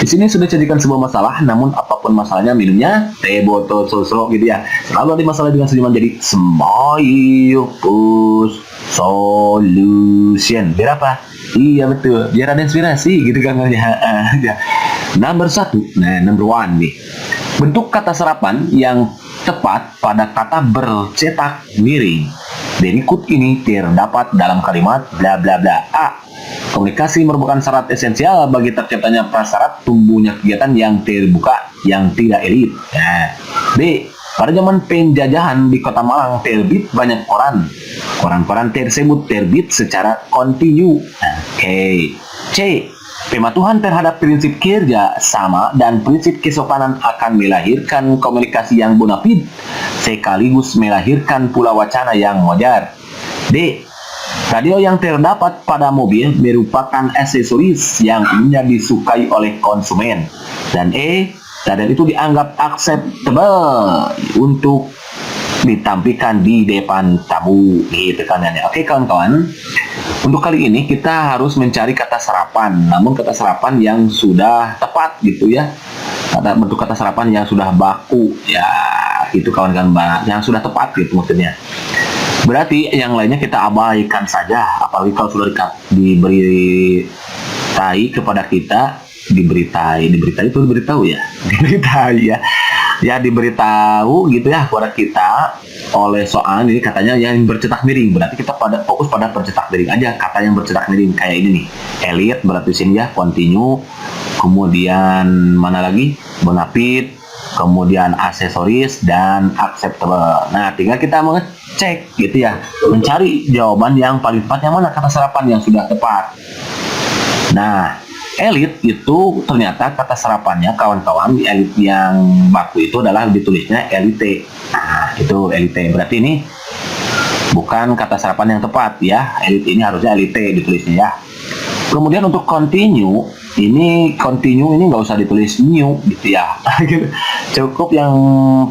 Di sini sudah sajikan sebuah masalah, namun apapun masalahnya minumnya teh botol sosro gitu ya. Selalu ada masalah dengan senyuman, jadi smile push solution. Biar apa? Iya betul, biar ada inspirasi gitu kan ya. Number 1, number 1 nih. Bentuk kata serapan yang tepat pada kata bercetak miring. Berikut ini terdapat dalam kalimat bla bla bla. A. Komunikasi merupakan syarat esensial bagi terciptanya prasyarat tumbuhnya kegiatan yang terbuka, yang tidak elit. B. Pada zaman penjajahan di Kota Malang terbit banyak koran. Koran-koran tersebut terbit secara kontinu. C. Pematuhan terhadap prinsip kerja sama dan prinsip kesopanan akan melahirkan komunikasi yang bonafide, sekaligus melahirkan pula wacana yang wajar. D. Radio yang terdapat pada mobil merupakan aksesoris yang umumnya disukai oleh konsumen. Dan E. Radio itu dianggap acceptable untuk ditampilkan di depan tamu gitu kan ya. Oke kawan-kawan, untuk kali ini kita harus mencari kata serapan, namun kata serapan yang sudah tepat gitu ya. Bentuk kata serapan yang sudah baku ya, itu kawan-kawan, yang sudah tepat gitu maksudnya. Berarti yang lainnya kita abaikan saja, apalagi kalau sudah diberitai kepada kita, diberitahu gitu ya kepada kita oleh soal ini katanya yang bercetak miring. Berarti kita fokus pada bercetak miring aja, kata yang bercetak miring kayak ini nih. Elite berarti sini ya, continue, kemudian mana lagi, bonafide, kemudian aksesoris dan acceptable. Nah, tinggal kita mengecek gitu ya, mencari jawaban yang paling tepat, yang mana kata serapan yang sudah tepat. Nah, elit itu ternyata kata serapannya kawan-kawan, di elit yang baku itu adalah ditulisnya elite. Nah, itu elite. Berarti ini bukan kata serapan yang tepat ya. Elit ini harusnya elite ditulisnya ya. Kemudian untuk continue ini nggak usah ditulis new gitu ya. Cukup yang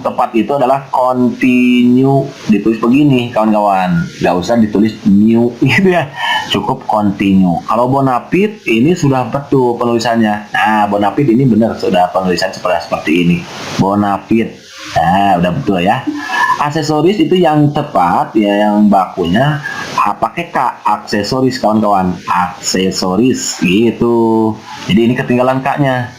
tepat itu adalah continue, ditulis begini kawan-kawan, nggak usah ditulis new gitu ya, cukup continue. Kalau bonafide ini sudah betul penulisannya. Nah, bonafide ini benar, sudah penulisan seperti ini, bonafide. Nah, udah betul ya. Aksesoris itu yang tepat ya, yang bakunya pakai K, aksesoris kawan-kawan, aksesoris gitu. Jadi ini ketinggalan K-nya.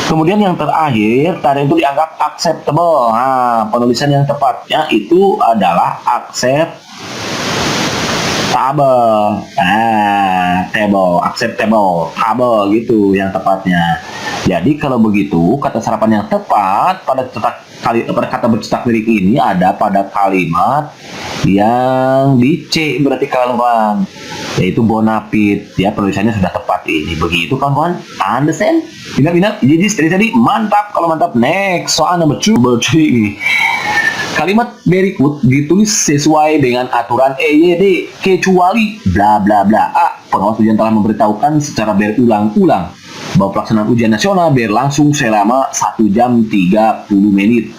Kemudian yang terakhir, tadi itu dianggap acceptable. Nah, penulisan yang tepatnya itu adalah acceptable. Acceptable gitu yang tepatnya. Jadi kalau begitu, kata serapan yang tepat pada kata bercetak miring ini ada pada kalimat yang di C, berarti kawan-kawan, yaitu bonafide ya, penulisannya sudah tepat ini. Begitu kawan-kawan, understand? Ingat, jadi tadi mantap. Kalau mantap, next soal number 2. Kalimat berikut ditulis sesuai dengan aturan EYD kecuali bla bla bla. A. Pengawas ujian telah memberitahukan secara berulang-ulang bahwa pelaksanaan ujian nasional berlangsung selama 1 jam 30 menit.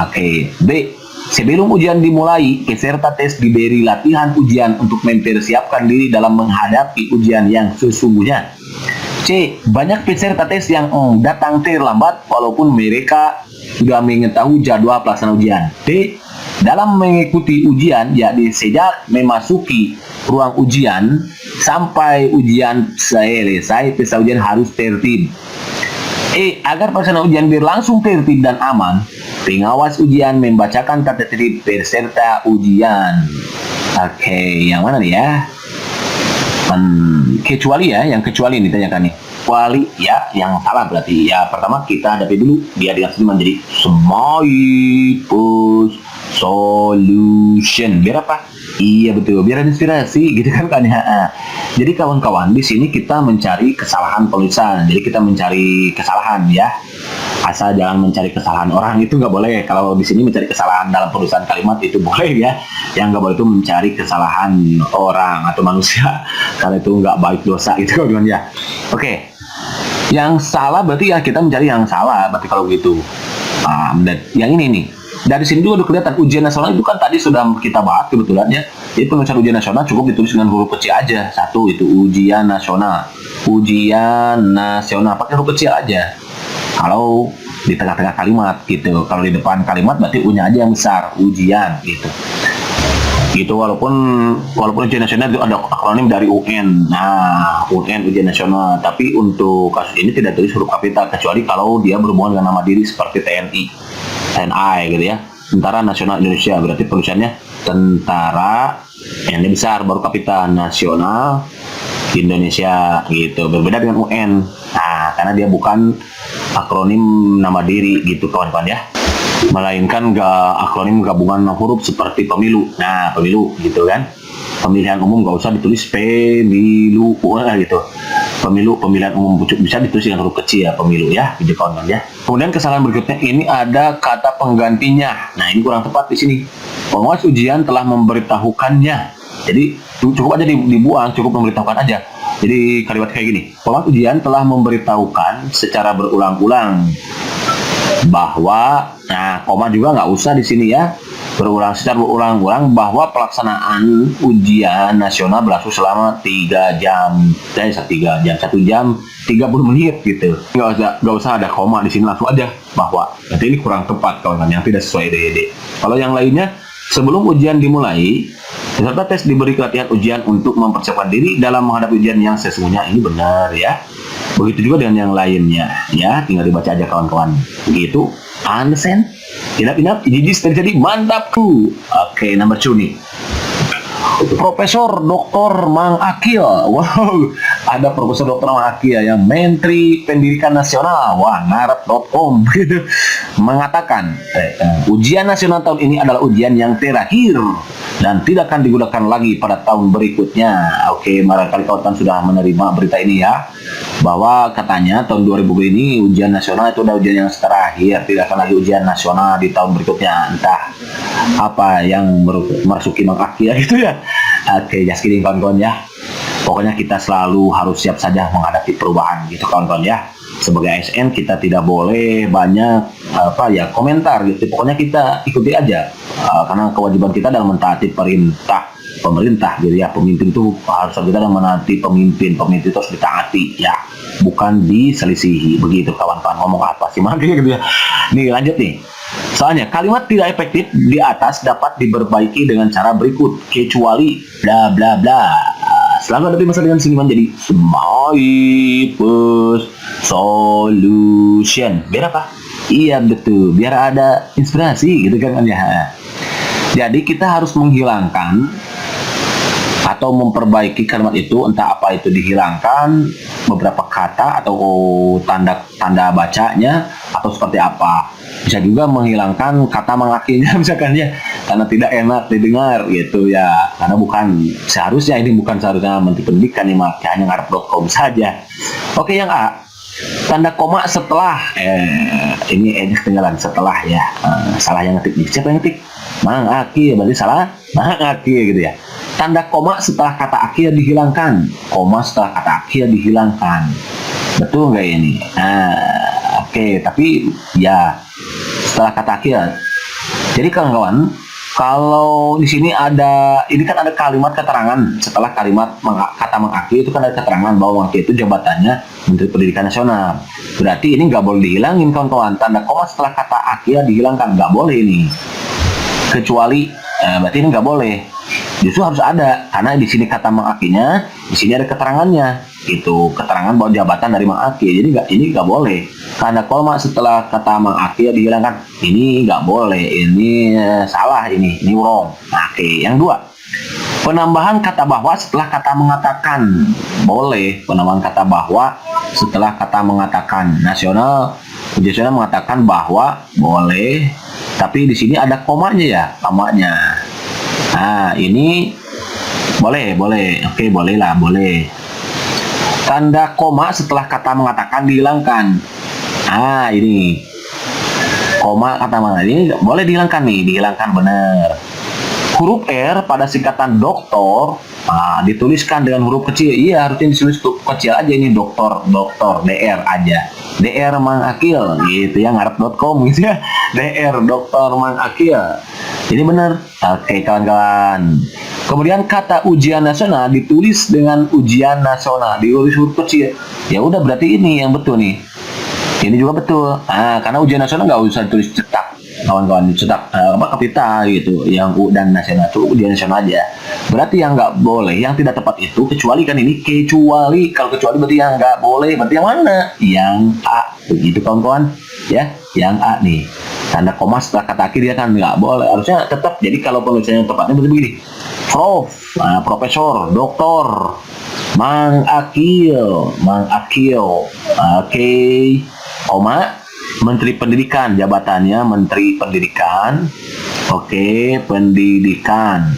Oke. B. Sebelum ujian dimulai, peserta tes diberi latihan ujian untuk mempersiapkan diri dalam menghadapi ujian yang sesungguhnya. C. Banyak peserta tes yang datang terlambat walaupun mereka sudah mengetahui jadwal pelaksanaan ujian. D. Dalam mengikuti ujian, yakni sejak memasuki ruang ujian sampai ujian selesai, peserta ujian harus tertib. E. Agar pelaksanaan ujian berlangsung tertib dan aman, pengawas ujian membacakan tata tertib peserta ujian. Oke, yang mana nih ya? Kecuali ya, yang kecuali ini ditanyakan nih. Kecuali ya, yang salah berarti ya. Pertama kita hadapi dulu biar dengan senyuman, jadi smile push solution. Biar apa? Iya betul, biar ada inspirasi gitu kan ya. Jadi kawan-kawan, di sini kita mencari kesalahan penulisan. Jadi kita mencari kesalahan ya. Asal jangan mencari kesalahan orang, itu nggak boleh. Kalau di sini mencari kesalahan dalam penulisan kalimat itu boleh ya. Yang nggak boleh itu mencari kesalahan orang atau manusia, karena itu nggak baik, dosa itu kawan ya. Oke. Yang salah berarti ya kita mencari yang salah berarti kalau gitu. Dan yang ini nih, Dari sini juga udah kelihatan ujian nasional itu kan tadi sudah kita bahas kebetulan ya. Jadi penulisan ujian nasional cukup ditulis dengan huruf kecil aja. Satu itu ujian nasional. Ujian nasional pakai huruf kecil aja. Kalau di tengah-tengah kalimat gitu. Kalau di depan kalimat berarti U-nya aja yang besar, ujian gitu. Gitu walaupun ujian nasional itu ada akronim dari UN. Nah, UN ujian nasional. Tapi untuk kasus ini tidak tulis huruf kapital kecuali kalau dia berhubungan dengan nama diri seperti TNI, TNI gitu ya. Tentara Nasional Indonesia berarti tulisannya tentara yang besar baru kapital nasional Indonesia gitu. Berbeda dengan UN. Nah, karena dia bukan akronim nama diri gitu kawan-kawan ya. Melainkan akronim gabungan huruf seperti pemilu. Nah, pemilu gitu kan. Pemilihan umum nggak usah ditulis pemilu gitu. Pemilu, pemilihan umum bisa ditulis dengan huruf kecil ya, pemilu ya, gitu kawan-kawan ya. Kemudian kesalahan berikutnya ini ada kata penggantinya. Nah, ini kurang tepat di sini. Pengawas ujian telah memberitahukannya. Jadi cukup aja dibuang, cukup memberitahukan aja. Jadi kalimat kayak gini. Pengawas ujian telah memberitahukan secara berulang-ulang bahwa, nah koma juga nggak usah di sini ya, secara berulang-ulang bahwa pelaksanaan ujian nasional berlangsung selama 3 jam, 1 jam 30 menit gitu. Nggak usah ada koma di sini, langsung aja bahwa. Nanti ini kurang tepat kawan-kawan yang tidak sesuai DED. Kalau yang lainnya, sebelum ujian dimulai, peserta tes diberi pelatihan ujian untuk mempersiapkan diri dalam menghadapi ujian yang sesungguhnya. Ini benar ya. Begitu juga dengan yang lainnya ya, tinggal dibaca aja kawan-kawan. Begitu, understand? Inap-inap, jijis terjadi, mantap tuh. Oke, number 2 nih. Profesor Dr. Mang Akil. Wow, ada Profesor Dr. Mang Akil yang Menteri Pendidikan Nasional. Wah, ngarep.com gitu. Mengatakan, ujian nasional tahun ini adalah ujian yang terakhir dan tidak akan digunakan lagi pada tahun berikutnya. Oke, barangkali kawan sudah menerima berita ini ya. Bahwa katanya tahun 2000 ini ujian nasional itu udah ujian yang terakhir, tidak akan lagi ujian nasional di tahun berikutnya. Entah apa yang merasuki Mang Akil gitu ya. Oke, just kidding kawan-kawan ya. Pokoknya kita selalu harus siap saja menghadapi perubahan gitu kawan-kawan ya. Sebagai ASN kita tidak boleh banyak komentar gitu. Pokoknya kita ikuti aja karena kewajiban kita dalam mentaati perintah pemerintah gitu ya. Pemimpin itu harus kita dalam menaati pemimpin itu harus ditaati ya, bukan diselisihi. Begitu kawan-kawan, ngomong apa sih makanya gitu ya. Nih lanjut nih. Soalnya kalimat tidak efektif di atas dapat diperbaiki dengan cara berikut, kecuali bla bla bla. Selalu ada masalah dengan siniman jadi my first solution. Biar apa? Iya betul, biar ada inspirasi gitu kan ya. Jadi kita harus menghilangkan atau memperbaiki kalimat itu, entah apa itu dihilangkan beberapa kata atau tanda bacanya atau seperti apa. Bisa juga menghilangkan kata mengakinya misalkan ya, karena tidak enak didengar gitu ya, karena seharusnya Menteri Pendidikan ini hanya ngarep.com saja. Oke, yang A, tanda koma setelah ini ketinggalan setelah ya. Salah yang ngetik nih. Siapa yang ngetik? Mang Aki, berarti salah Mang Aki gitu ya. Tanda koma setelah kata akhir dihilangkan. Koma setelah kata akhir dihilangkan. Betul nggak ini? Oke, tapi ya setelah kata akhir. Jadi kawan-kawan, kalau di sini ini kan ada kalimat keterangan setelah kalimat kata mengakhir, itu kan ada keterangan bahwa mengakhir itu jabatannya Menteri Pendidikan Nasional. Berarti ini nggak boleh dihilangin kawan-kawan. Tanda koma setelah kata akhir dihilangkan, nggak boleh ini. Kecuali berarti ini nggak boleh. Justru harus ada, karena di sini kata mengakhirnya, di sini ada keterangannya. Itu keterangan bahwa jabatan dari mengakhir. Jadi ini nggak boleh. Tanda koma setelah kata mengakhir dihilangkan, ini nggak boleh. Ini salah, ini wrong. Oke, yang 2. Penambahan kata bahwa setelah kata mengatakan. Boleh penambahan kata bahwa setelah kata mengatakan. Nasional mengatakan bahwa boleh, tapi di sini ada komanya ya, komanya. Nah, ini boleh. Oke, boleh lah, boleh. Tanda koma setelah kata mengatakan dihilangkan. Nah, ini koma kata mengatakan ini boleh dihilangkan nih, dihilangkan benar. Huruf R pada singkatan doktor. Nah, dituliskan dengan huruf kecil. Iya, harusnya ditulis huruf kecil aja ini dokter, DR aja. DR Mang Akil gitu ya, ngarep.com gitu ya. DR Dokter Mang Akil. Ini benar. Oke, kawan-kawan. Kemudian kata ujian nasional ditulis dengan ujian nasional, ditulis huruf kecil. Ya udah, berarti ini yang betul nih. Ini juga betul. Nah, karena ujian nasional nggak usah ditulis cetak, kawan-kawan, dicetak kapita gitu. Yang U dan nasional itu ujian nasional aja. Berarti yang nggak boleh, yang tidak tepat itu kecuali, kan ini kecuali. Kalau kecuali berarti yang nggak boleh, berarti yang mana? Yang A. Begitu kawan-kawan. Ya, yang A nih. Tanda koma setelah kata akhir dia kan nggak boleh. Harusnya tetap. Jadi kalau penulisannya tepatnya berarti begini. Prof, profesor, doktor, Mang Akil, oke, koma, Menteri Pendidikan, jabatannya Menteri Pendidikan, oke, Pendidikan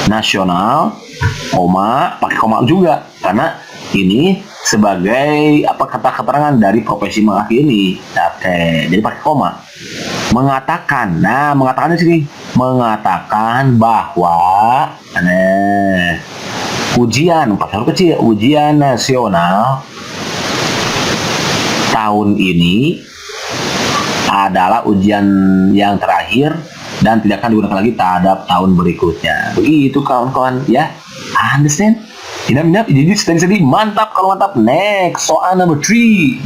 Nasional, koma, pakai koma juga, karena ini sebagai kata keterangan dari profesi Mang Akil ini, oke, jadi pakai koma. Mengatakan, mengatakan di sini, mengatakan bahwa, ujian, pakai huruf kecil, ujian nasional tahun ini adalah ujian yang terakhir dan tidak akan digunakan lagi terhadap tahun berikutnya. Begitu kawan-kawan ya. Understand? Jadi sedih, mantap. Kalau mantap, next soal number 3.